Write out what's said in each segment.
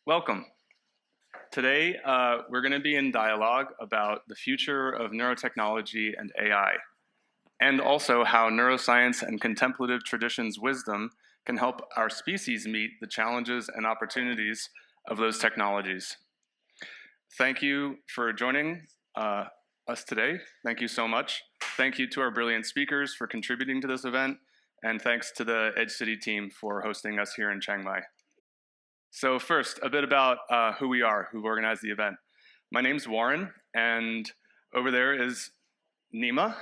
Welcome. Today, we're going to be in dialogue about the future of neurotechnology and AI, and also how neuroscience and contemplative traditions' wisdom can help our species meet the challenges and opportunities of those technologies. Thank you for joining us today. Thank you so much. Thank you to our brilliant speakers for contributing to this event, and thanks to the Edge City team for hosting us here in Chiang Mai. So first, a bit about who we are, who've organized the event. My name's Warren, and over there is Nima.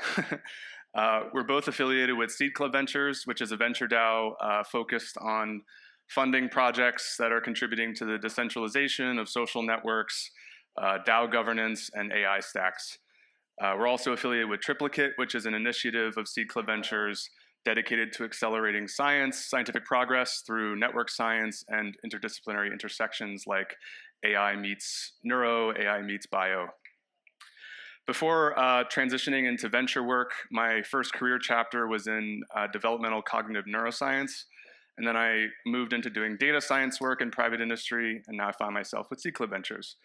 We're both affiliated with Seed Club Ventures, which is a venture DAO focused on funding projects that are contributing to the decentralization of social networks, DAO governance, and AI stacks. We're also affiliated with Triplicate, which is an initiative of Seed Club Ventures dedicated to accelerating scientific progress through network science and interdisciplinary intersections like AI meets neuro, AI meets bio. Before transitioning into venture work, my first career chapter was in developmental cognitive neuroscience, and then I moved into doing data science work in private industry, and now I find myself with Seed Club Ventures.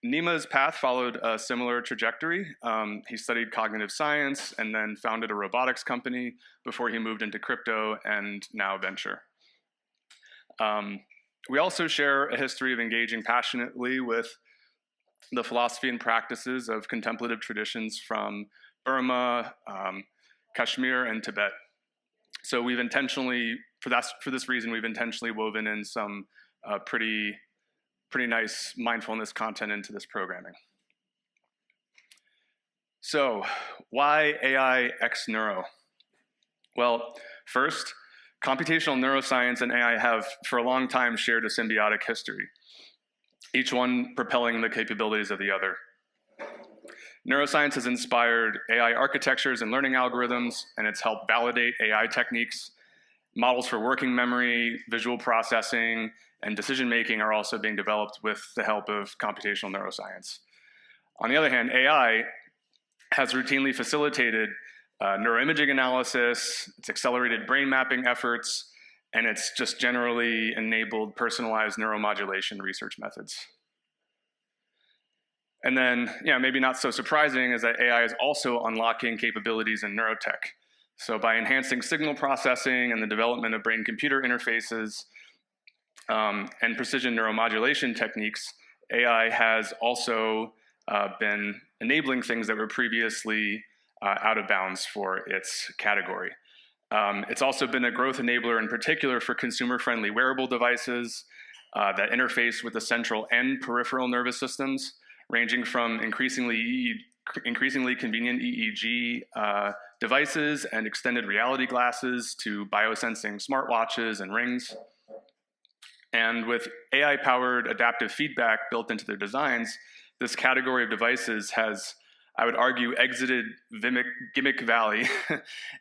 Nima's path followed a similar trajectory. He studied cognitive science and then founded a robotics company before he moved into crypto and now venture. We also share a history of engaging passionately with the philosophy and practices of contemplative traditions from Burma, Kashmir, and Tibet. So we've intentionally, for this reason, we've intentionally woven in some pretty nice mindfulness content into this programming. So, why AI x neuro? Well, first, computational neuroscience and AI have for a long time shared a symbiotic history, each one propelling the capabilities of the other. Neuroscience has inspired AI architectures and learning algorithms, and it's helped validate AI techniques. Models for working memory, visual processing, and decision-making are also being developed with the help of computational neuroscience. On the other hand, AI has routinely facilitated neuroimaging analysis, it's accelerated brain mapping efforts, and it's just generally enabled personalized neuromodulation research methods. And then, maybe not so surprising is that AI is also unlocking capabilities in neurotech. So by enhancing signal processing and the development of brain-computer interfaces and precision neuromodulation techniques, AI has also been enabling things that were previously out of bounds for its category. It's also been a growth enabler in particular for consumer-friendly wearable devices that interface with the central and peripheral nervous systems, ranging from increasingly convenient EEG devices and extended reality glasses to biosensing smartwatches and rings. And with AI-powered adaptive feedback built into their designs, this category of devices has, I would argue, exited gimmick valley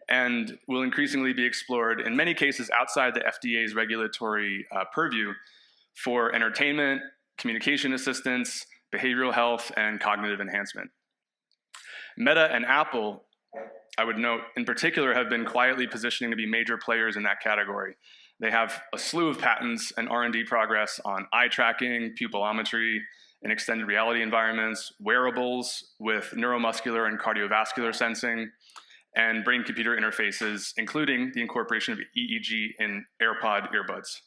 and will increasingly be explored, in many cases outside the FDA's regulatory purview, for entertainment, communication assistance, behavioral health, and cognitive enhancement. Meta and Apple, I would note, in particular, have been quietly positioning to be major players in that category. They have a slew of patents and R&D progress on eye tracking, pupillometry, in extended reality environments, wearables with neuromuscular and cardiovascular sensing, and brain-computer interfaces, including the incorporation of EEG in AirPod earbuds.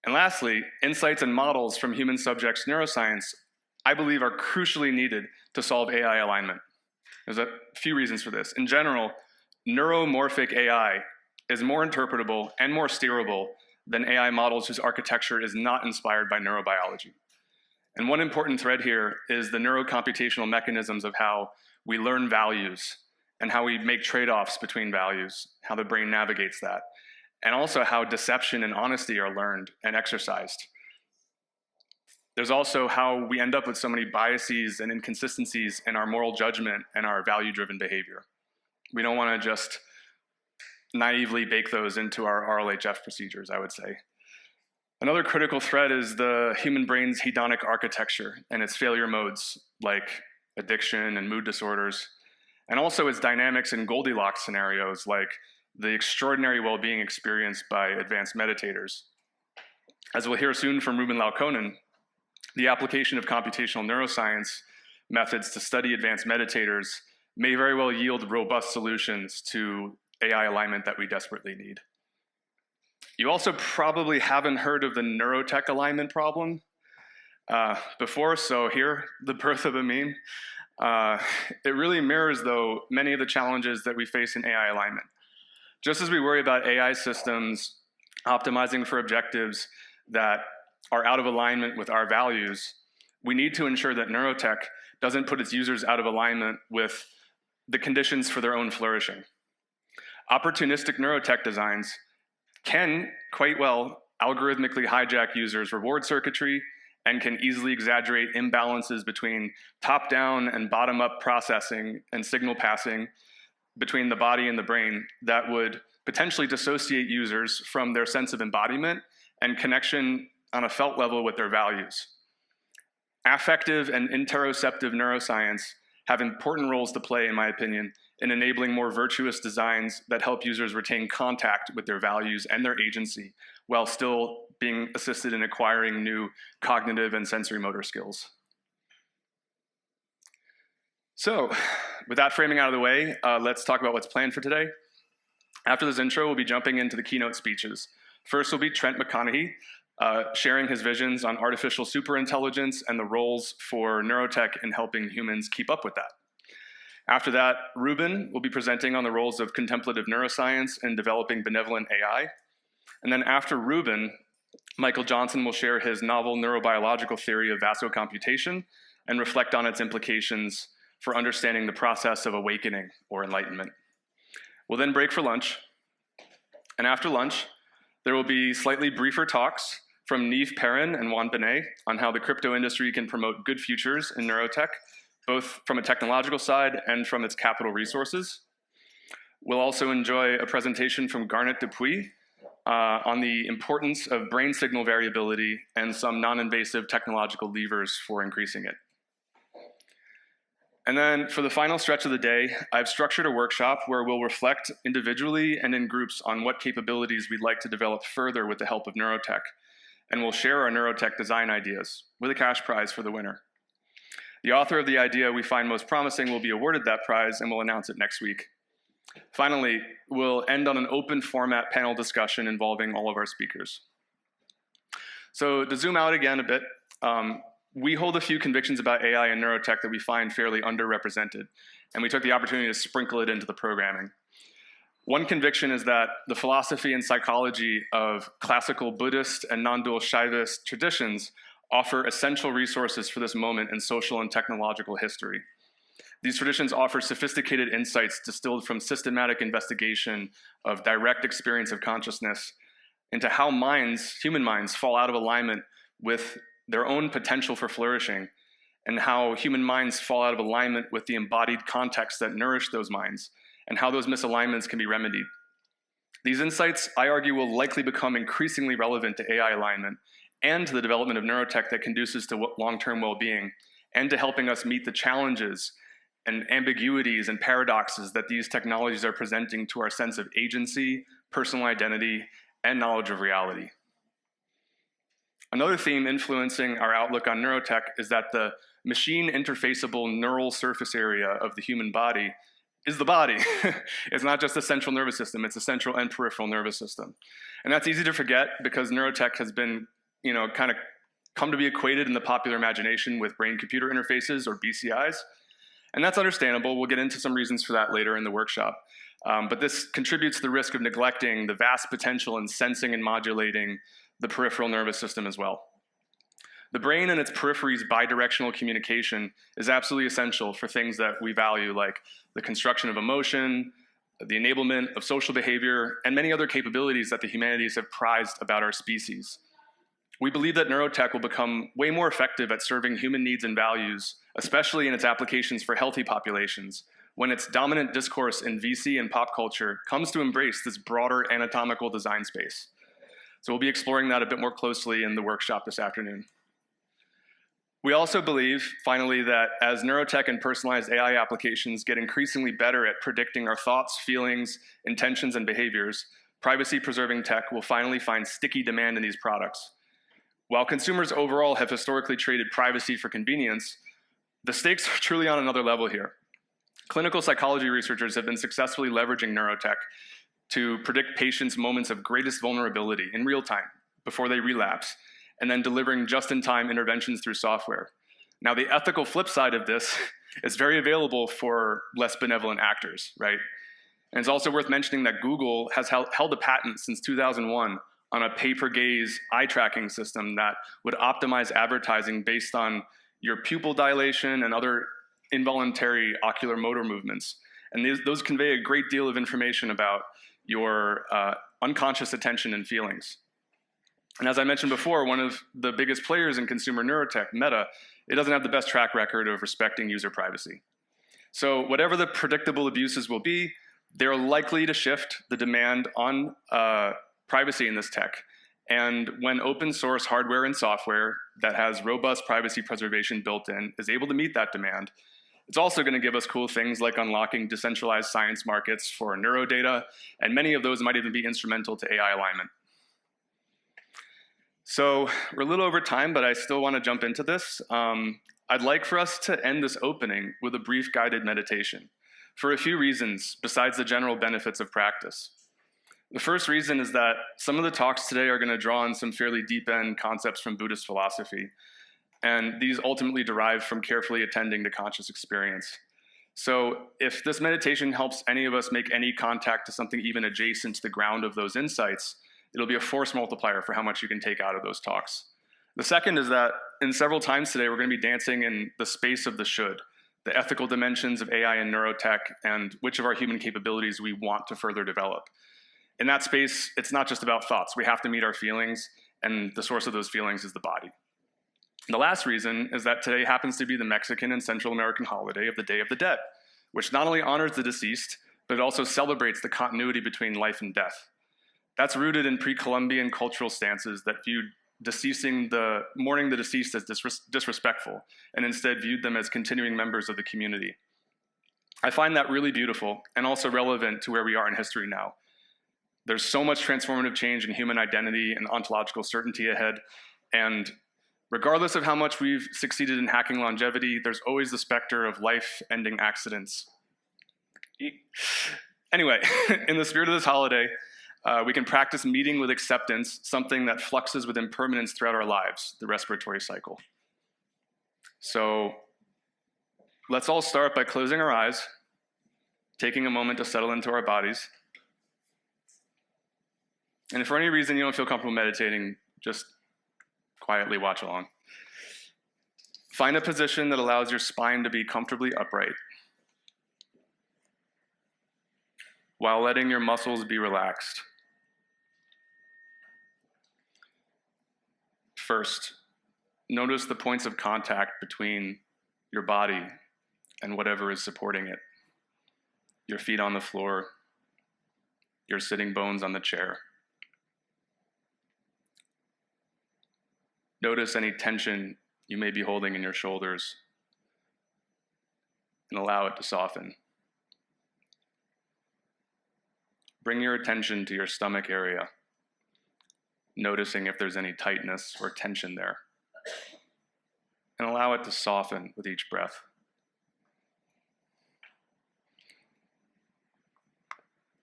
And lastly, insights and models from human subjects' neuroscience, I believe, are crucially needed to solve AI alignment. There's a few reasons for this. In general, neuromorphic AI is more interpretable and more steerable than AI models whose architecture is not inspired by neurobiology. And one important thread here is the neurocomputational mechanisms of how we learn values and how we make trade-offs between values, how the brain navigates that, and also how deception and honesty are learned and exercised. There's also how we end up with so many biases and inconsistencies in our moral judgment and our value-driven behavior. We don't want to just naively bake those into our RLHF procedures, I would say. Another critical thread is the human brain's hedonic architecture and its failure modes, like addiction and mood disorders, and also its dynamics in Goldilocks scenarios, like the extraordinary well-being experienced by advanced meditators. As we'll hear soon from Ruben Laukonen, the application of computational neuroscience methods to study advanced meditators may very well yield robust solutions to AI alignment that we desperately need. You also probably haven't heard of the neurotech alignment problem before, so here, the birth of a meme. It really mirrors, though, many of the challenges that we face in AI alignment. Just as we worry about AI systems optimizing for objectives that are out of alignment with our values, we need to ensure that neurotech doesn't put its users out of alignment with the conditions for their own flourishing. Opportunistic neurotech designs can quite well algorithmically hijack users' reward circuitry and can easily exaggerate imbalances between top-down and bottom-up processing and signal passing between the body and the brain that would potentially dissociate users from their sense of embodiment and connection on a felt level with their values. Affective and interoceptive neuroscience have important roles to play, in my opinion, in enabling more virtuous designs that help users retain contact with their values and their agency while still being assisted in acquiring new cognitive and sensory motor skills. So, with that framing out of the way, let's talk about what's planned for today. After this intro, we'll be jumping into the keynote speeches. First will be Trent McConaughey, sharing his visions on artificial superintelligence and the roles for neurotech in helping humans keep up with that. After that, Ruben will be presenting on the roles of contemplative neuroscience in developing benevolent AI. And then after Ruben, Michael Johnson will share his novel neurobiological theory of vasocomputation and reflect on its implications for understanding the process of awakening or enlightenment. We'll then break for lunch. And after lunch, there will be slightly briefer talks from Niamh Perrin and Juan Benet on how the crypto industry can promote good futures in neurotech, both from a technological side and from its capital resources. We'll also enjoy a presentation from Garnet Dupuis on the importance of brain signal variability and some non-invasive technological levers for increasing it. And then for the final stretch of the day, I've structured a workshop where we'll reflect individually and in groups on what capabilities we'd like to develop further with the help of neurotech. And we'll share our neurotech design ideas with a cash prize for the winner. The author of the idea we find most promising will be awarded that prize, and we'll announce it next week. Finally, we'll end on an open format panel discussion involving all of our speakers. So to zoom out again a bit, we hold a few convictions about AI and neurotech that we find fairly underrepresented, and we took the opportunity to sprinkle it into the programming. One conviction is that the philosophy and psychology of classical Buddhist and non-dual Shaivist traditions offer essential resources for this moment in social and technological history. These traditions offer sophisticated insights distilled from systematic investigation of direct experience of consciousness into how human minds fall out of alignment with their own potential for flourishing, and how human minds fall out of alignment with the embodied contexts that nourish those minds, and how those misalignments can be remedied. These insights, I argue, will likely become increasingly relevant to AI alignment and to the development of neurotech that conduces to long-term well-being, and to helping us meet the challenges and ambiguities and paradoxes that these technologies are presenting to our sense of agency, personal identity, and knowledge of reality. Another theme influencing our outlook on neurotech is that the machine interfaceable neural surface area of the human body is the body. It's not just the central nervous system, it's the central and peripheral nervous system. And that's easy to forget because neurotech has been, kind of come to be equated in the popular imagination with brain-computer interfaces, or BCIs. And that's understandable. We'll get into some reasons for that later in the workshop. But this contributes to the risk of neglecting the vast potential in sensing and modulating the peripheral nervous system as well. The brain and its peripheries' bidirectional communication is absolutely essential for things that we value, like the construction of emotion, the enablement of social behavior, and many other capabilities that the humanities have prized about our species. We believe that neurotech will become way more effective at serving human needs and values, especially in its applications for healthy populations, when its dominant discourse in VC and pop culture comes to embrace this broader anatomical design space. So we'll be exploring that a bit more closely in the workshop this afternoon. We also believe, finally, that as neurotech and personalized AI applications get increasingly better at predicting our thoughts, feelings, intentions, and behaviors, privacy-preserving tech will finally find sticky demand in these products. While consumers overall have historically traded privacy for convenience, the stakes are truly on another level here. Clinical psychology researchers have been successfully leveraging neurotech to predict patients' moments of greatest vulnerability in real time before they relapse, and then delivering just-in-time interventions through software. Now, the ethical flip side of this is very available for less benevolent actors, right? And it's also worth mentioning that Google has held a patent since 2001 on a pay-per-gaze eye tracking system that would optimize advertising based on your pupil dilation and other involuntary ocular motor movements. And those convey a great deal of information about your unconscious attention and feelings. And as I mentioned before, one of the biggest players in consumer neurotech, Meta, it doesn't have the best track record of respecting user privacy. So whatever the predictable abuses will be, they're likely to shift the demand on privacy in this tech. And when open source hardware and software that has robust privacy preservation built in is able to meet that demand, it's also going to give us cool things like unlocking decentralized science markets for neuro data, and many of those might even be instrumental to AI alignment. So we're a little over time, but I still want to jump into this. I'd like for us to end this opening with a brief guided meditation for a few reasons besides the general benefits of practice. The first reason is that some of the talks today are going to draw on some fairly deep-end concepts from Buddhist philosophy, and these ultimately derive from carefully attending to conscious experience. So if this meditation helps any of us make any contact to something even adjacent to the ground of those insights, it'll be a force multiplier for how much you can take out of those talks. The second is that in several times today, we're going to be dancing in the space of the should, the ethical dimensions of AI and neurotech, and which of our human capabilities we want to further develop. In that space, it's not just about thoughts. We have to meet our feelings, and the source of those feelings is the body. And the last reason is that today happens to be the Mexican and Central American holiday of the Day of the Dead, which not only honors the deceased, but it also celebrates the continuity between life and death. That's rooted in pre-Columbian cultural stances that viewed mourning the deceased as disrespectful, and instead viewed them as continuing members of the community. I find that really beautiful and also relevant to where we are in history now. There's so much transformative change in human identity and ontological certainty ahead, and regardless of how much we've succeeded in hacking longevity, there's always the specter of life-ending accidents. Anyway, in the spirit of this holiday, we can practice meeting with acceptance, something that fluxes with impermanence throughout our lives, the respiratory cycle. So let's all start by closing our eyes, taking a moment to settle into our bodies. And if for any reason you don't feel comfortable meditating, just quietly watch along. Find a position that allows your spine to be comfortably upright, while letting your muscles be relaxed. First, notice the points of contact between your body and whatever is supporting it. Your feet on the floor, your sitting bones on the chair. Notice any tension you may be holding in your shoulders and allow it to soften. Bring your attention to your stomach area, noticing if there's any tightness or tension there, and allow it to soften with each breath.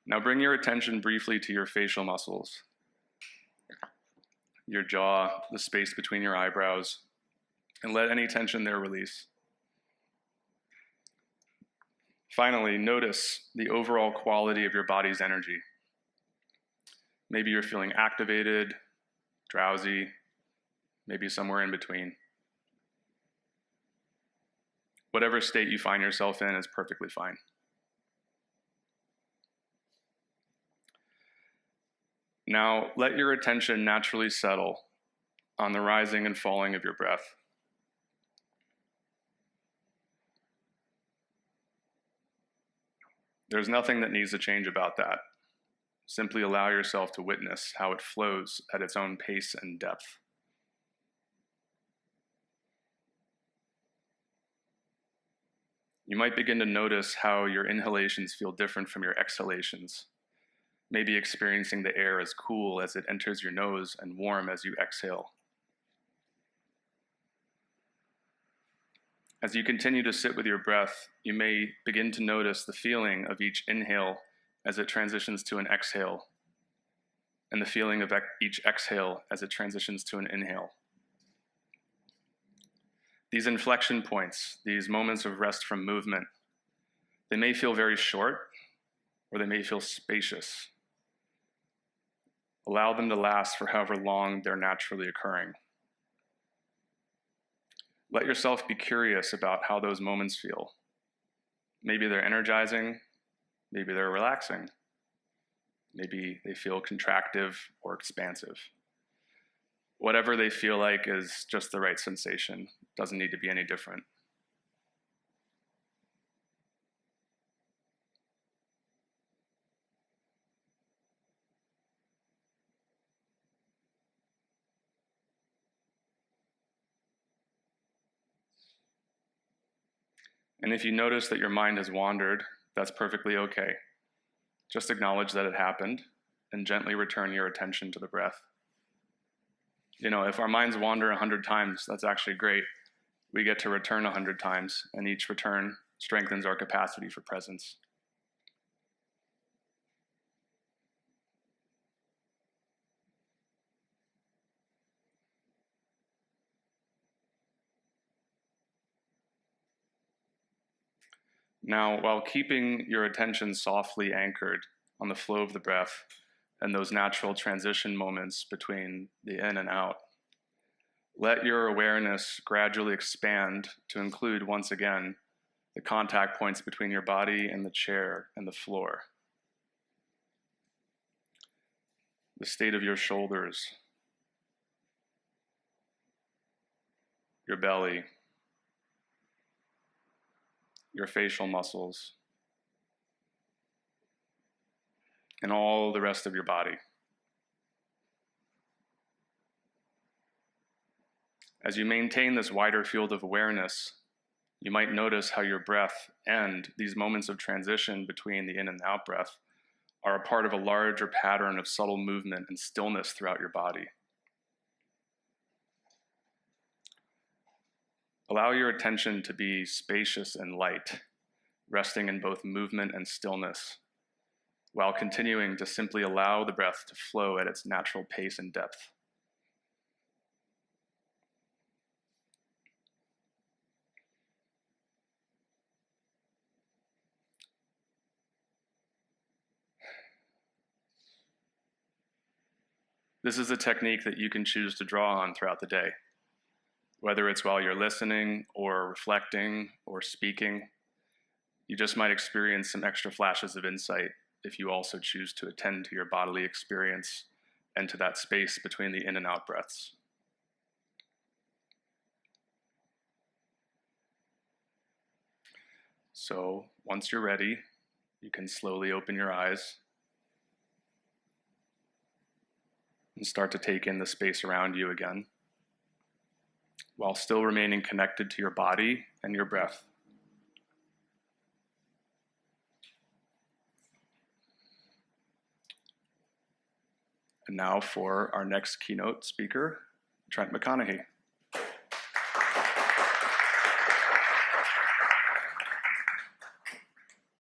Now bring your attention briefly to your facial muscles, your jaw, the space between your eyebrows, and let any tension there release. Finally, notice the overall quality of your body's energy. Maybe you're feeling activated, drowsy, maybe somewhere in between. Whatever state you find yourself in is perfectly fine. Now, let your attention naturally settle on the rising and falling of your breath. There's nothing that needs to change about that. Simply allow yourself to witness how it flows at its own pace and depth. You might begin to notice how your inhalations feel different from your exhalations, maybe experiencing the air as cool as it enters your nose and warm as you exhale. As you continue to sit with your breath, you may begin to notice the feeling of each inhale as it transitions to an exhale, and the feeling of each exhale as it transitions to an inhale. These inflection points, these moments of rest from movement, they may feel very short, or they may feel spacious. Allow them to last for however long they're naturally occurring. Let yourself be curious about how those moments feel. Maybe they're energizing, maybe they're relaxing, maybe they feel contractive or expansive. Whatever they feel like is just the right sensation. Doesn't need to be any different. And if you notice that your mind has wandered, that's perfectly okay. Just acknowledge that it happened and gently return your attention to the breath. You know, if our minds wander 100 times, that's actually great. We get to return 100 times, and each return strengthens our capacity for presence. Now, while keeping your attention softly anchored on the flow of the breath and those natural transition moments between the in and out, let your awareness gradually expand to include, once again, the contact points between your body and the chair and the floor, the state of your shoulders, your belly, your facial muscles, and all the rest of your body. As you maintain this wider field of awareness, you might notice how your breath and these moments of transition between the in and out breath are a part of a larger pattern of subtle movement and stillness throughout your body. Allow your attention to be spacious and light, resting in both movement and stillness, while continuing to simply allow the breath to flow at its natural pace and depth. This is a technique that you can choose to draw on throughout the day, whether it's while you're listening or reflecting or speaking. You just might experience some extra flashes of insight if you also choose to attend to your bodily experience and to that space between the in and out breaths. So once you're ready, you can slowly open your eyes and start to take in the space around you again, while still remaining connected to your body and your breath. And now for our next keynote speaker, Trent McConaughey.